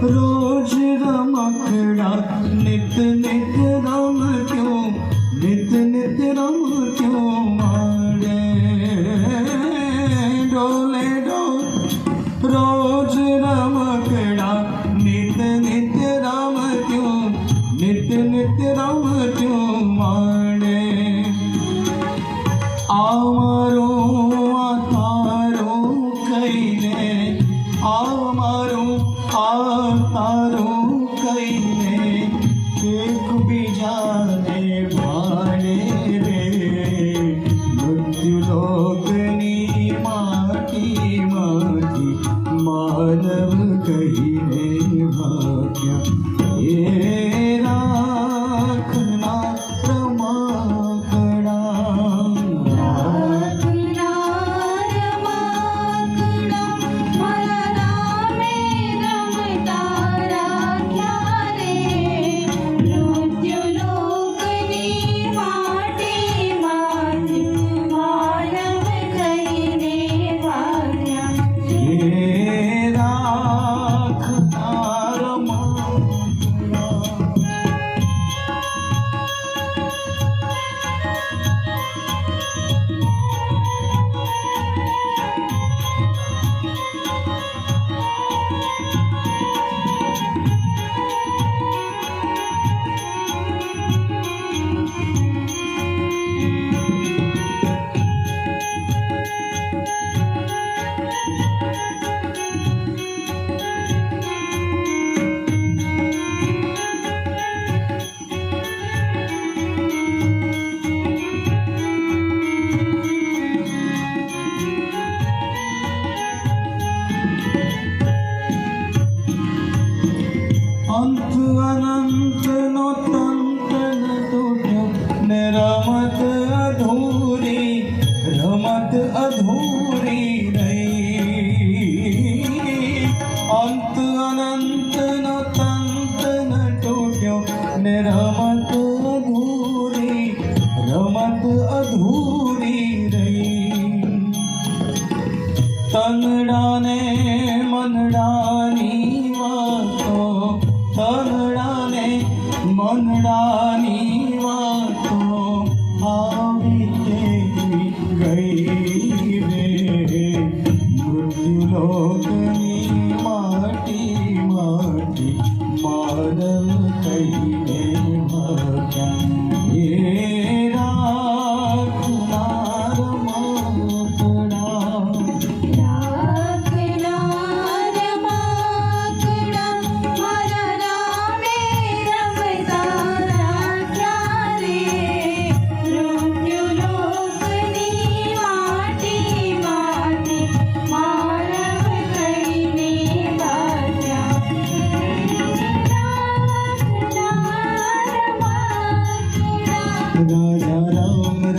रोज रमकड़ा नित नित रम क्यों नित नित रम क्यों मारे डोले डोल रोज रमकड़ा नित नित रम क्यों नित नित रम क्यों मारे आमारो तारो कईने आमारो तारो कईने एक बीजाने भाड़े रे मृत्यु लोकनी माटी माटी मानव कईने भाग्य ये राखना रमाकड़ा अंत अनंत नो तंत न टूट्यो ने रमत अधूरी रही अंत अनंत नो तंत न टूट्यो ने रमत अधूरी रही तनड़ा ने मनडानी वातो तनडाने मनडानी वातो આવી તેવી ગઈ રે મૃત્યુ લોકની માટી માટી માનવ કહીને ભાગ્યા એ રાખનાર રાજા રામ